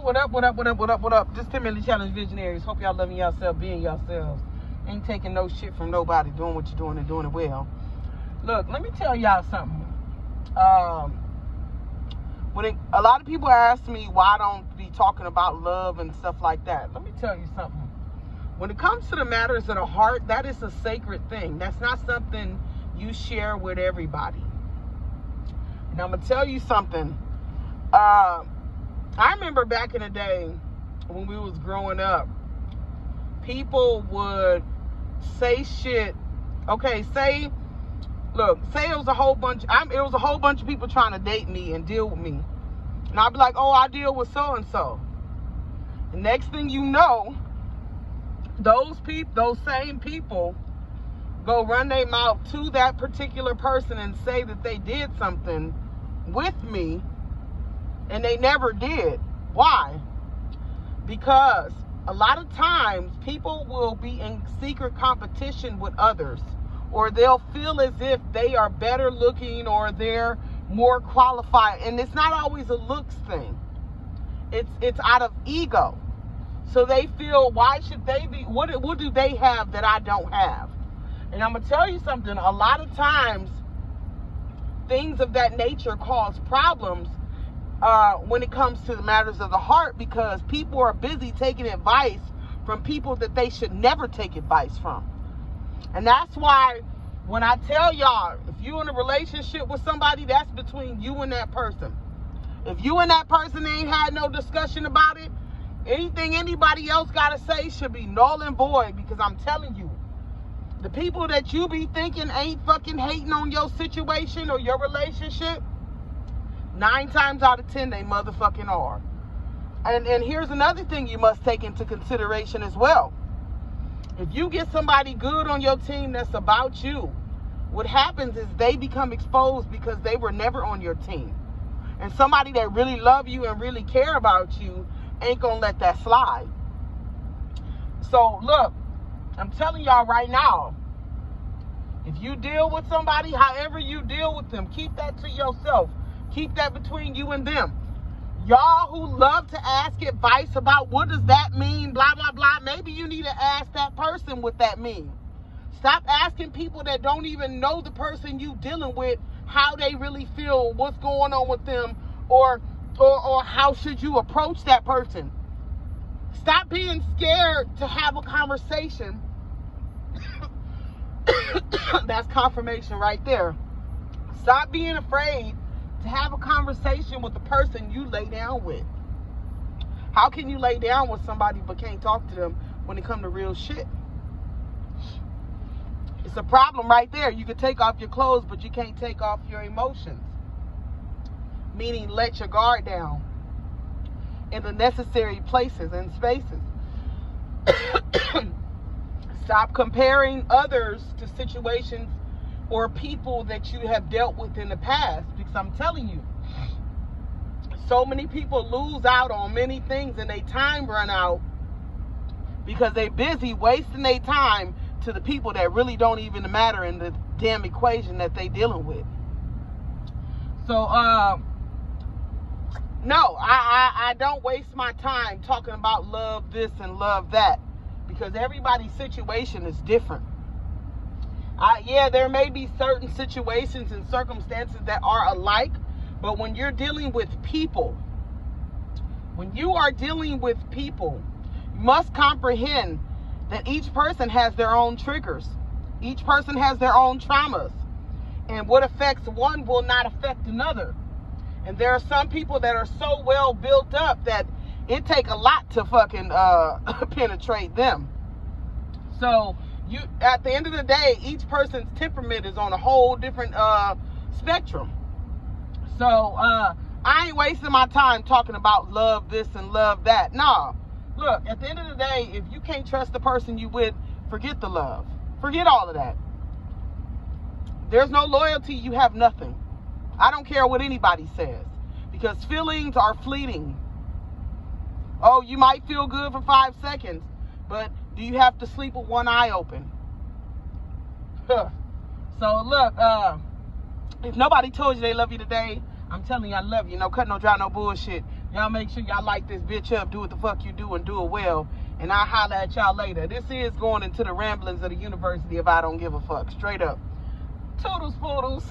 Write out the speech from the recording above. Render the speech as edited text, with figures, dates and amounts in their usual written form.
What up, what up, what up, what up, what up? This 10 Minute Challenge Visionaries. Hope y'all loving yourself, being yourselves. Ain't taking no shit from nobody, doing what you're doing and doing it well. Look, let me tell y'all something. A lot of people ask me why I don't be talking about love and stuff like that. Let me tell you something. When it comes to the matters of the heart, that is a sacred thing. That's not something you share with everybody. And I'm going to tell you something. I remember back in the day when we was growing up, people would say shit. Okay, say it was a whole bunch of people trying to date me and deal with me. And I'd be like, oh, I deal with so-and-so. The next thing you know, those same people go run their mouth to that particular person and say that they did something with me, and they never did. Why? Because a lot of times people will be in secret competition with others, or they'll feel as if they are better looking or they're more qualified. And it's not always a looks thing. It's out of ego. So they feel, why should they be, what do they have that I don't have? And I'm going to tell you something, a lot of times things of that nature cause problems when it comes to the matters of the heart, because people are busy taking advice from people that they should never take advice from. And that's why when I tell y'all, if you're in a relationship with somebody, that's between you and that person. If you and that person ain't had no discussion about it, anything anybody else got to say should be null and void, because I'm telling you, the people that you be thinking ain't fucking hating on your situation or your relationship, 9 times out of 10, they motherfucking are. And here's another thing you must take into consideration as well. If you get somebody good on your team that's about you, what happens is they become exposed because they were never on your team. And somebody that really love you and really care about you ain't gonna let that slide. So look, I'm telling y'all right now, if you deal with somebody, however you deal with them, keep that to yourself. Keep that between you and them. Y'all who love to ask advice about what does that mean, blah, blah, blah, maybe you need to ask that person what that means. Stop asking people that don't even know the person you dealing with how they really feel, what's going on with them, or how should you approach that person. Stop being scared to have a conversation. That's confirmation right there. Stop being afraid to have a conversation with the person you lay down with. How can you lay down with somebody but can't talk to them when it comes to real shit? It's a problem right there. You can take off your clothes, but you can't take off your emotions. Meaning, let your guard down in the necessary places and spaces. Stop comparing others to situations or people that you have dealt with in the past, because I'm telling you, so many people lose out on many things and their time run out because they busy wasting their time to the people that really don't even matter in the damn equation that they dealing with. So no, I don't waste my time talking about love this and love that, because everybody's situation is different. Yeah, there may be certain situations and circumstances that are alike, but when you're dealing with people, you must comprehend that each person has their own triggers. Each person has their own traumas. And what affects one will not affect another. And there are some people that are so well built up that it take a lot to fucking penetrate them. So at the end of the day, each person's temperament is on a whole different spectrum. So I ain't wasting my time talking about love this and love that. No. Look, at the end of the day, if you can't trust the person you with, forget the love. Forget all of that. There's no loyalty, you have nothing. I don't care what anybody says, because feelings are fleeting. Oh, you might feel good for 5 seconds, but do you have to sleep with one eye open? So look, if nobody told you they love you today, I'm telling you I love you. No cut, no dry, no bullshit. Y'all make sure y'all like this bitch up. Do what the fuck you do and do it well. And I'll holler at y'all later. This is going into the ramblings of the university if I don't give a fuck. Straight up. Toodles poodles.